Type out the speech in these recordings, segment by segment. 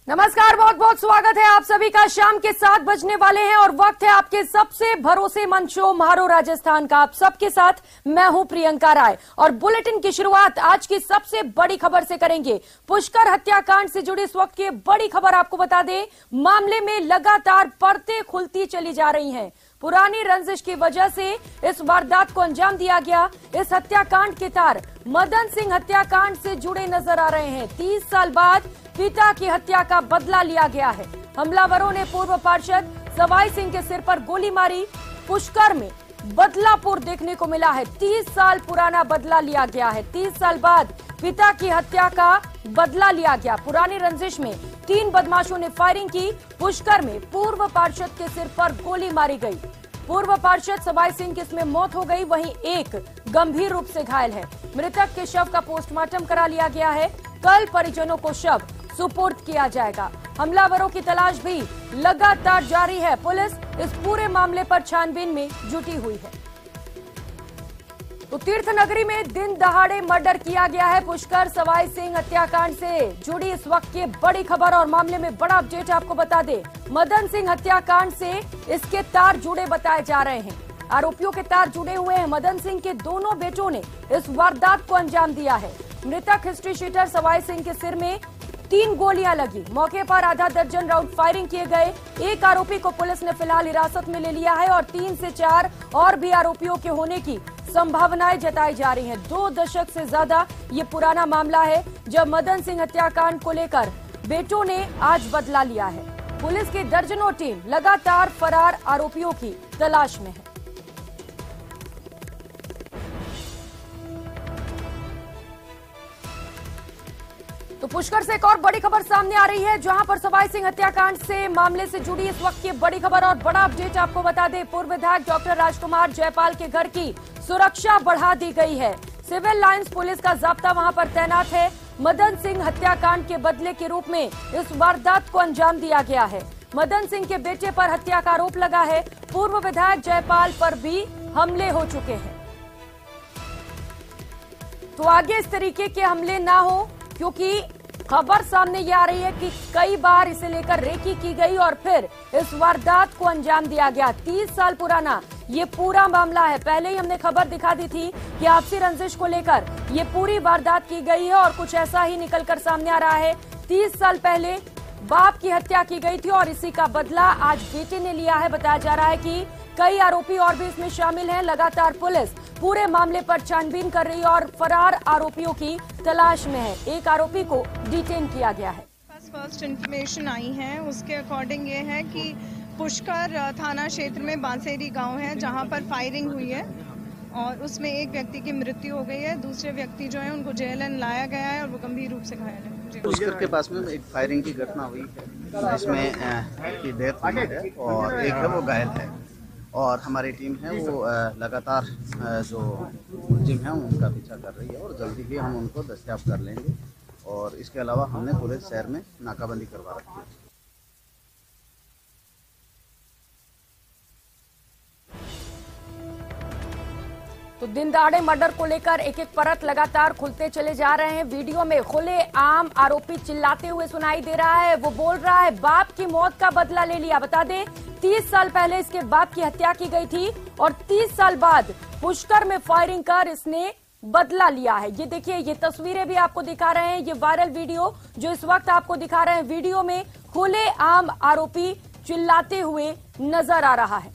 नमस्कार, बहुत बहुत स्वागत है आप सभी का। शाम के 7 बजने वाले हैं और वक्त है आपके सबसे भरोसेमंद शो म्हारो राजस्थान का। आप सबके साथ मैं हूं प्रियंका राय और बुलेटिन की शुरुआत आज की सबसे बड़ी खबर से करेंगे। पुष्कर हत्याकांड से जुड़ी इस वक्त की बड़ी खबर आपको बता दें, मामले में लगातार परतें खुलती चली जा रही हैं। पुरानी रंजिश की वजह से इस वारदात को अंजाम दिया गया। इस हत्याकांड के तार मदन सिंह हत्याकांड से जुड़े नजर आ रहे हैं। 30 साल बाद पिता की हत्या का बदला लिया गया है। हमलावरों ने पूर्व पार्षद सवाई सिंह के सिर पर गोली मारी। पुष्कर में बदलापुर देखने को मिला है। 30 साल पुराना बदला लिया गया है। 30 साल बाद पिता की हत्या का बदला लिया गया। पुरानी रंजिश में 3 बदमाशों ने फायरिंग की। पुष्कर में पूर्व पार्षद के सिर पर गोली मारी गई। पूर्व पार्षद सवाई सिंह की इसमें मौत हो गई, वहीं एक गंभीर रूप से घायल है। मृतक के शव का पोस्टमार्टम करा लिया गया है। कल परिजनों को शव सुपुर्द किया जाएगा। हमलावरों की तलाश भी लगातार जारी है। पुलिस इस पूरे मामले पर छानबीन में जुटी हुई है। तो तीर्थ नगरी में दिन दहाड़े मर्डर किया गया है। पुष्कर सवाई सिंह हत्याकांड से जुड़ी इस वक्त की बड़ी खबर और मामले में बड़ा अपडेट आपको बता दें। मदन सिंह हत्याकांड से इसके तार जुड़े बताए जा रहे हैं। आरोपियों के तार जुड़े हुए हैं। मदन सिंह के दोनों बेटों ने इस वारदात को अंजाम दिया है। मृतक हिस्ट्री शीटर सवाई सिंह के सिर में 3 गोलियां लगी। मौके पर आधा दर्जन राउंड फायरिंग किए गए। एक आरोपी को पुलिस ने फिलहाल हिरासत में ले लिया है और 3 से 4 और भी आरोपियों के होने की संभावनाएं जताई जा रही हैं। 2 दशक से ज्यादा ये पुराना मामला है जब मदन सिंह हत्याकांड को लेकर बेटों ने आज बदला लिया है। पुलिस की दर्जनों टीम लगातार फरार आरोपियों की तलाश में है। तो पुष्कर से एक और बड़ी खबर सामने आ रही है, जहां पर सवाई सिंह हत्याकांड से मामले से जुड़ी इस वक्त की बड़ी खबर और बड़ा अपडेट आपको बता दें। पूर्व विधायक डॉक्टर राजकुमार जयपाल के घर की सुरक्षा बढ़ा दी गई है। सिविल लाइंस पुलिस का जाब्ता वहां पर तैनात है। मदन सिंह हत्याकांड के बदले के रूप में इस वारदात को अंजाम दिया गया है। मदन सिंह के बेटे पर हत्या का आरोप लगा है। पूर्व विधायक जयपाल पर भी हमले हो चुके हैं। तो आगे इस तरीके के हमले ना हो, क्योंकि खबर सामने ये आ रही है कि कई बार इसे लेकर रेकी की गई और फिर इस वारदात को अंजाम दिया गया। 30 साल पुराना ये पूरा मामला है। पहले ही हमने खबर दिखा दी थी कि आपसी रंजिश को लेकर ये पूरी वारदात की गई है और कुछ ऐसा ही निकलकर सामने आ रहा है। 30 साल पहले बाप की हत्या की गई थी और इसी का बदला आज बेटे ने लिया है। बताया जा रहा है कि कई आरोपी और भी इसमें शामिल हैं। लगातार पुलिस पूरे मामले पर छानबीन कर रही है और फरार आरोपियों की तलाश में है। एक आरोपी को डिटेन किया गया है। फर्स्ट इन्फॉर्मेशन आई है, उसके अकॉर्डिंग ये है कि पुष्कर थाना क्षेत्र में बांसेरी गांव है जहां पर फायरिंग हुई है और उसमें एक व्यक्ति की मृत्यु हो गई है। दूसरे व्यक्ति जो है उनको जेएलएन लाया गया है और वो गंभीर रूप से घायल है। पुष्कर के पास में एक फायरिंग की घटना हुई है, इसमें एक की डेथ हुई है और एक है वो घायल है और हमारी टीम है वो लगातार जो मुलजिम है उनका पीछा कर रही है और जल्दी ही हम उनको दस्तयाब कर लेंगे। और इसके अलावा हमने पूरे शहर में नाकाबंदी करवा रखी है। तो दिन दहाड़े मर्डर को लेकर एक एक परत लगातार खुलते चले जा रहे हैं। वीडियो में खुले आम आरोपी चिल्लाते हुए सुनाई दे रहा है। वो बोल रहा है बाप की मौत का बदला ले लिया। बता दें 30 साल पहले इसके बाप की हत्या की गई थी और 30 साल बाद पुष्कर में फायरिंग कर इसने बदला लिया है। ये देखिए, ये तस्वीरें भी आपको दिखा रहे हैं। ये वायरल वीडियो जो इस वक्त आपको दिखा रहे हैं, वीडियो में खुले आम आरोपी चिल्लाते हुए नजर आ रहा है।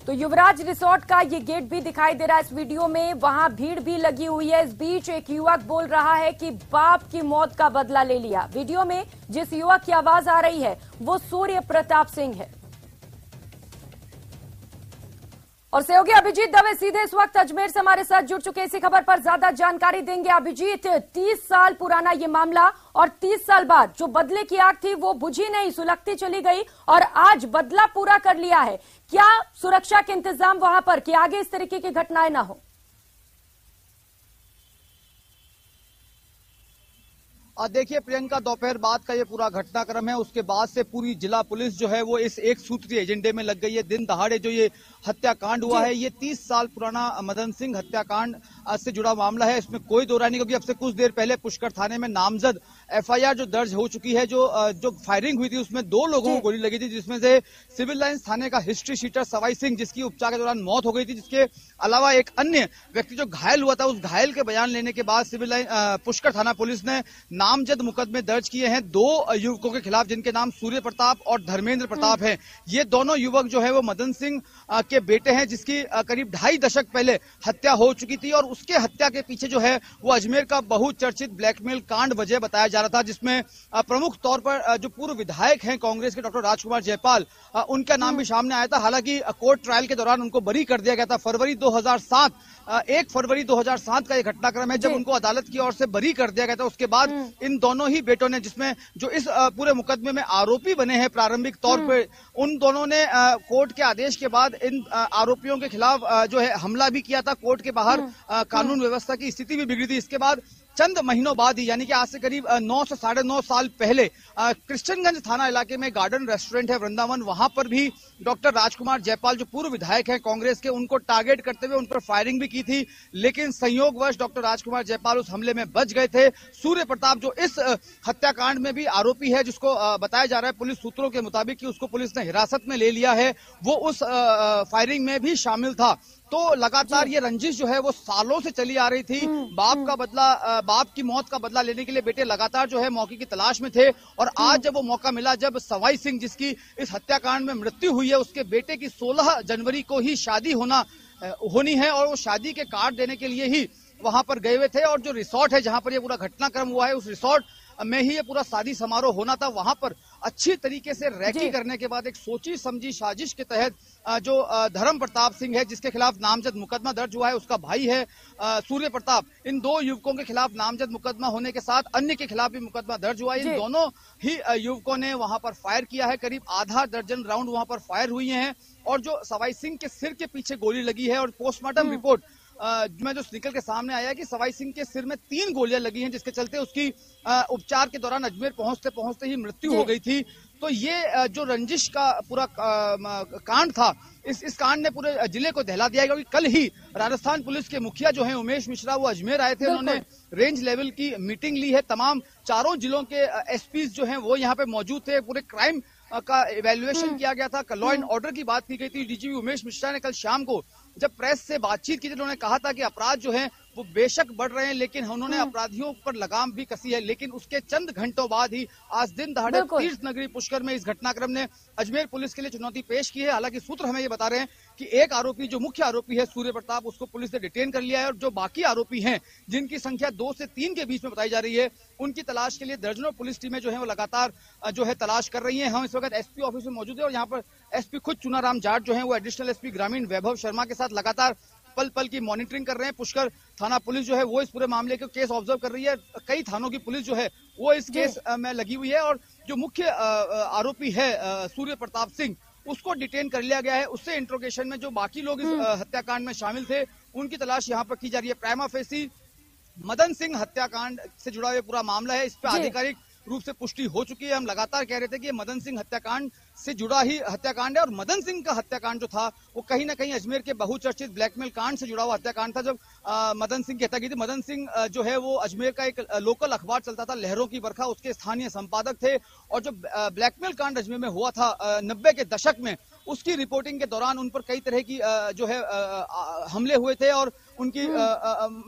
तो युवराज रिसोर्ट का ये गेट भी दिखाई दे रहा है इस वीडियो में। वहां भीड़ भी लगी हुई है। इस बीच एक युवक बोल रहा है कि बाप की मौत का बदला ले लिया। वीडियो में जिस युवक की आवाज आ रही है वो सूर्य प्रताप सिंह है। और सहयोगी अभिजीत दवे सीधे इस वक्त अजमेर से हमारे साथ जुड़ चुके, इसी खबर पर ज्यादा जानकारी देंगे। अभिजीत, 30 साल पुराना ये मामला और 30 साल बाद जो बदले की आग थी वो बुझी नहीं, सुलगती चली गई और आज बदला पूरा कर लिया है। क्या सुरक्षा के इंतजाम वहां पर कि आगे इस तरीके की घटनाएं ना हो? देखिए प्रियंका, दोपहर बाद का ये पूरा घटनाक्रम है। उसके बाद से पूरी जिला पुलिस जो है वो इस एक सूत्रीय एजेंडे में लग गई है। दिन दहाड़े जो ये हत्याकांड हुआ है, ये 30 साल पुराना मदन सिंह हत्याकांड से जुड़ा मामला है। इसमें कोई दो राय नहीं, क्योंकि अब से कुछ देर पहले पुष्कर थाने में नामजद FIR जो दर्ज हो चुकी है। जो फायरिंग हुई थी उसमें 2 लोगों को गोली लगी थी, जिसमें से सिविल लाइंस थाने का हिस्ट्री शीटर सवाई सिंह, जिसकी उपचार के दौरान मौत हो गई थी, जिसके अलावा एक अन्य व्यक्ति जो घायल हुआ था, उस घायल के बयान लेने के बाद सिविल लाइन पुष्कर थाना पुलिस ने नामजद मुकदमे दर्ज किए हैं 2 युवकों के खिलाफ, जिनके नाम सूर्य प्रताप और धर्मेंद्र प्रताप हैं। ये दोनों युवक जो है वो मदन सिंह के बेटे हैं, जिसकी करीब 2.5 दशक पहले हत्या हो चुकी थी। और उसके हत्या के पीछे जो है वो अजमेर का बहुचर्चित ब्लैकमेल कांड वजह बताया जा रहा था, जिसमें प्रमुख तौर पर जो पूर्व विधायक हैं कांग्रेस के डॉक्टर राजकुमार जयपाल, उनका नाम भी सामने आया था। हालांकि कोर्ट ट्रायल के दौरान उनको बरी कर दिया गया था। 1 फरवरी 2007 का ये घटनाक्रम है, जब उनको अदालत की ओर से बरी कर दिया गया था। उसके बाद इन दोनों ही बेटों ने, जिसमें जो इस पूरे मुकदमे में आरोपी बने हैं प्रारंभिक तौर पे, उन दोनों ने कोर्ट के आदेश के बाद इन आरोपियों के खिलाफ जो है हमला भी किया था। कोर्ट के बाहर कानून व्यवस्था की स्थिति भी बिगड़ी थी। इसके बाद चंद महीनों बाद ही, यानी कि आज से करीब 9 से 9.5 साल पहले कृष्णगंज थाना इलाके में गार्डन रेस्टोरेंट है वृंदावन, वहां पर भी डॉक्टर राजकुमार जयपाल जो पूर्व विधायक हैं कांग्रेस के, उनको टारगेट करते हुए उन पर फायरिंग भी की थी। लेकिन संयोगवश डॉक्टर राजकुमार जयपाल उस हमले में बच गए थे। सूर्य प्रताप जो इस हत्याकांड में भी आरोपी है, जिसको बताया जा रहा है पुलिस सूत्रों के मुताबिक कि उसको पुलिस ने हिरासत में ले लिया है, वो उस फायरिंग में भी शामिल था। तो लगातार ये रंजिश जो है वो सालों से चली आ रही थी। बाप की मौत का बदला लेने के लिए बेटे लगातार जो है मौके की तलाश में थे। और आज जब वो मौका मिला, जब सवाई सिंह जिसकी इस हत्याकांड में मृत्यु हुई है, उसके बेटे की 16 जनवरी को ही शादी होनी है, और वो शादी के कार्ड देने के लिए ही वहां पर गए हुए थे। और जो रिसोर्ट है जहां पर ये पूरा घटनाक्रम हुआ है, उस रिसोर्ट में ही ये पूरा शादी समारोह होना था। वहां पर अच्छी तरीके से रैकी करने के बाद एक सोची समझी साजिश के तहत जो धर्म प्रताप सिंह है, जिसके खिलाफ नामजद मुकदमा दर्ज हुआ है, उसका भाई है सूर्य प्रताप, इन 2 युवकों के खिलाफ नामजद मुकदमा होने के साथ अन्य के खिलाफ भी मुकदमा दर्ज हुआ है। इन दोनों ही युवकों ने वहां पर फायर किया है। करीब आधा दर्जन राउंड वहां पर फायर हुई हैं। और जो सवाई सिंह के सिर के पीछे गोली लगी है, और पोस्टमार्टम रिपोर्ट में जो निकल के सामने आया है कि सवाई सिंह के सिर में 3 गोलियां लगी हैं, जिसके चलते उसकी उपचार के दौरान अजमेर पहुंचते पहुंचते ही मृत्यु हो गई थी। तो ये जो रंजिश का पूरा कांड था, इस कांड ने पूरे जिले को दहला दिया, क्योंकि कल ही राजस्थान पुलिस के मुखिया जो हैं उमेश मिश्रा, वो अजमेर आए थे। उन्होंने रेंज लेवल की मीटिंग ली है। तमाम 4 जिलों के SPs जो हैं वो यहाँ पे मौजूद थे। पूरे क्राइम का इवैल्यूएशन किया गया था। लॉ एंड ऑर्डर की बात की गई थी। DGP उमेश मिश्रा ने कल शाम को जब प्रेस से बातचीत की थी, उन्होंने कहा था कि अपराध जो है वो बेशक बढ़ रहे हैं, लेकिन उन्होंने अपराधियों पर लगाम भी कसी है। लेकिन उसके चंद घंटों बाद ही आज दिन दहाड़े तीर्थ नगरी पुष्कर में इस घटनाक्रम ने अजमेर पुलिस के लिए चुनौती पेश की है। हालांकि सूत्र हमें ये बता रहे हैं कि एक आरोपी, जो मुख्य आरोपी है सूर्य प्रताप, उसको पुलिस ने डिटेन कर लिया है। और जो बाकी आरोपी हैं, जिनकी संख्या 2 से 3 के बीच में बताई जा रही है, उनकी तलाश के लिए दर्जनों पुलिस टीमें जो है वो लगातार जो है तलाश कर रही हैं। हम इस वक्त SP ऑफिस में मौजूद है, और यहाँ पर SP खुद चुनाराम जाट जो है वो एडिशनल SP ग्रामीण वैभव शर्मा के साथ लगातार पल पल की मॉनिटरिंग कर रहे हैं। पुष्कर थाना पुलिस जो है वो इस पूरे मामले को केस ऑब्जर्व कर रही है। कई थानों की पुलिस जो है वो इस केस में लगी हुई है। और जो मुख्य आरोपी है सूर्य प्रताप सिंह, उसको डिटेन कर लिया गया है। उससे इंट्रोगेशन में जो बाकी लोग इस हत्याकांड में शामिल थे, उनकी तलाश यहाँ पर की जा रही है। प्राइमा फेसी मदन सिंह हत्याकांड से जुड़ा हुआ पूरा मामला है। इस पर आधिकारिक रूप से पुष्टि हो चुकी है। हम लगातार कह रहे थे कि ये मदन सिंह हत्याकांड से जुड़ा ही हत्याकांड है। और मदन सिंह का हत्याकांड जो था वो कहीं ना कहीं अजमेर के बहुचर्चित ब्लैकमेल कांड से जुड़ा हुआ हत्याकांड था। जब मदन सिंह की हत्या की थी, मदन सिंह जो है वो अजमेर का एक लोकल अखबार चलता था लहरों की बरखा, उसके स्थानीय संपादक थे। और जो ब्लैकमेल कांड अजमेर में हुआ था 90 के दशक में, उसकी रिपोर्टिंग के दौरान उन पर कई तरह की जो है हमले हुए थे और उनकी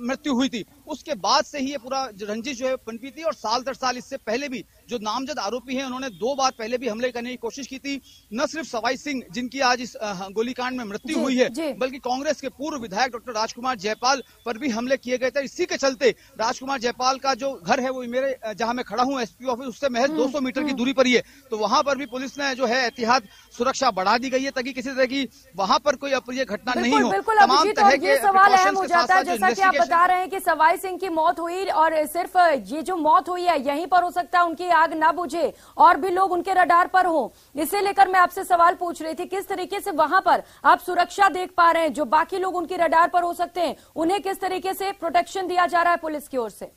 मृत्यु हुई थी। उसके बाद से ही ये पूरा रंजिश जो है पनपी थी। और साल दर साल इससे पहले भी जो नामजद आरोपी हैं, उन्होंने 2 बार पहले भी हमले करने की कोशिश की थी। न सिर्फ सवाई सिंह, जिनकी आज इस गोलीकांड में मृत्यु हुई है, बल्कि कांग्रेस के पूर्व विधायक डॉक्टर राजकुमार जयपाल पर भी हमले किए गए थे। इसी के चलते राजकुमार जयपाल का जो घर है वो मेरे जहां मैं खड़ा हूं SP ऑफिस, उससे महज 200 मीटर की दूरी पर ही है। तो वहां पर भी पुलिस ने जो है एहतियात सुरक्षा बढ़ा दी गई है, ताकि किसी तरह की वहां पर कोई अप्रिय घटना नहीं हो। तमाम तरह के सवाल अहम हो जाता है, जैसा कि आप बता रहे हैं कि सवाई सिंह की मौत हुई और सिर्फ ये जो मौत हुई है यहीं पर हो सकता है उनकी आग ना बुझे और भी लोग उनके रडार पर हो। इसे लेकर मैं आपसे सवाल पूछ रही थी, किस तरीके से वहां पर आप सुरक्षा देख पा रहे हैं? जो बाकी लोग उनकी रडार पर हो सकते हैं, उन्हें किस तरीके से प्रोटेक्शन दिया जा रहा है पुलिस की ओर से?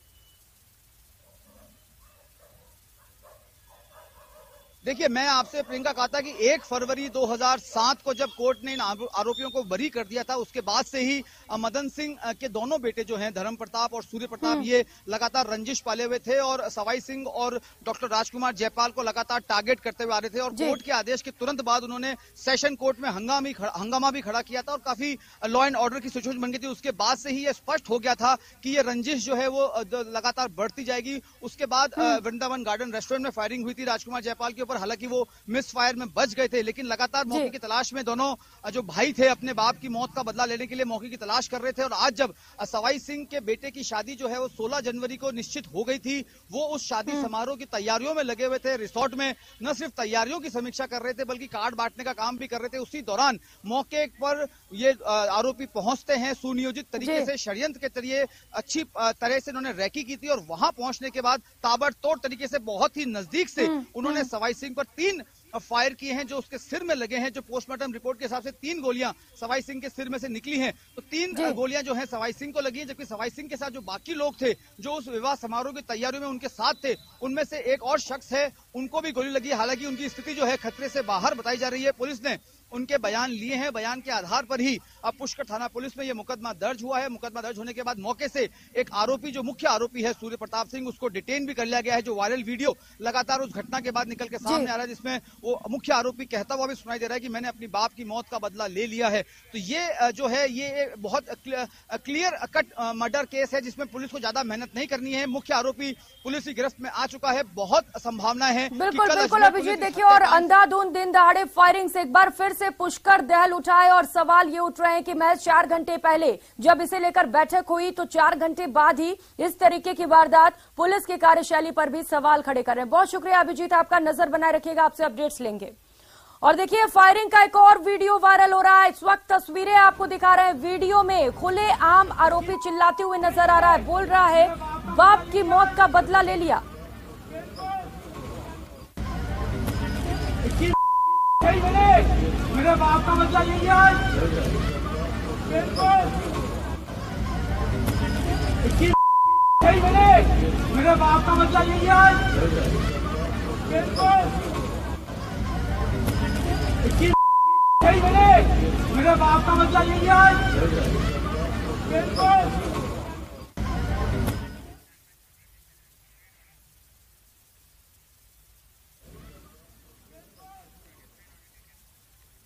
देखिए, मैं आपसे प्रियंका कहा था कि 1 फरवरी 2007 को जब कोर्ट ने इन आरोपियों को बरी कर दिया था, उसके बाद से ही मदन सिंह के दोनों बेटे जो हैं, धर्म प्रताप और सूर्य प्रताप, ये लगातार रंजिश पाले हुए थे और सवाई सिंह और डॉक्टर राजकुमार जयपाल को लगातार टारगेट करते हुए आ रहे थे। और कोर्ट के आदेश के तुरंत बाद उन्होंने सेशन कोर्ट में हंगामा भी खड़ा किया था और काफी लॉ एंड ऑर्डर की सिचुएशन बन गई थी। उसके बाद से ही ये स्पष्ट हो गया था कि ये रंजिश जो है वो लगातार बढ़ती जाएगी। उसके बाद वृंदावन गार्डन रेस्टोरेंट में फायरिंग हुई थी राजकुमार जयपाल के ऊपर। हालांकि वो मिस फायर में बच गए थे, लेकिन लगातार मौके की तलाश में दोनों जो भाई थे अपने बाप की मौत का बदला लेने के लिए मौके की तलाश कर रहे थे। और आज जब सवाई सिंह के बेटे की शादी जो है वो 16 जनवरी को निश्चित हो गई थी, वो उस शादी समारोह की तैयारियों में लगे हुए थे। रिसोर्ट में न सिर्फ तैयारियों की समीक्षा कर रहे थे बल्कि कार्ड बांटने का काम भी कर रहे थे। उसी दौरान मौके पर ये आरोपी पहुंचते हैं। सुनियोजित तरीके से षड्यंत्र के जरिए अच्छी तरह से उन्होंने रैकी की थी और वहां पहुंचने के बाद ताबड़तोड़ तरीके से बहुत ही नजदीक से उन्होंने सवाई सिंह पर 3 फायर किए हैं जो उसके सिर में लगे हैं। जो पोस्टमार्टम रिपोर्ट के हिसाब से 3 गोलियां सवाई सिंह के सिर में से निकली हैं, तो 3 गोलियां जो हैं सवाई सिंह को लगी है। जबकि सवाई सिंह के साथ जो बाकी लोग थे जो उस विवाह समारोह की तैयारियों में उनके साथ थे, उनमें से एक और शख्स है, उनको भी गोली लगी है। हालांकि उनकी स्थिति जो है खतरे से बाहर बताई जा रही है। पुलिस ने उनके बयान लिए हैं, बयान के आधार पर ही अब पुष्कर थाना पुलिस में यह मुकदमा दर्ज हुआ है। मुकदमा दर्ज होने के बाद मौके से एक आरोपी, जो मुख्य आरोपी है सूर्य प्रताप सिंह, उसको डिटेन भी कर लिया गया है। जो वायरल वीडियो लगातार उस घटना के बाद निकल के सामने आ रहा है, जिसमें वो मुख्य आरोपी कहता हुआ भी सुनाई दे रहा है कि मैंने अपनी बाप की मौत का बदला ले लिया है। तो ये जो है ये बहुत क्लियर कट मर्डर केस है जिसमें पुलिस को ज्यादा मेहनत नहीं करनी है। मुख्य आरोपी पुलिस की गिरफ्त में आ चुका है। बहुत संभावनाएं हैं। बिल्कुल बिल्कुल अभिजीत, देखिए, और अंधाधुंध दिन दहाड़े फायरिंग से एक बार फिर से पुष्कर दहल उठाए और सवाल ये उठ रहे हैं कि महज 4 घंटे पहले जब इसे लेकर बैठक हुई तो 4 घंटे बाद ही इस तरीके की वारदात, पुलिस की कार्यशैली पर भी सवाल खड़े कर रहे हैं। बहुत शुक्रिया अभिजीत, आपका नजर बनाए रखिएगा, आपसे अपडेट्स लेंगे। और देखिए, फायरिंग का एक और वीडियो वायरल हो रहा है। इस वक्त तस्वीरें आपको दिखा रहे हैं। वीडियो में खुले आम आरोपी चिल्लाते हुए नजर आ रहा है, बोल रहा है बाप की मौत का बदला ले लिया। मेरे बाप का बदला ले लिया। मेरे बाप का बदला ले लिया। मेरे बाप का बदला ले लिया।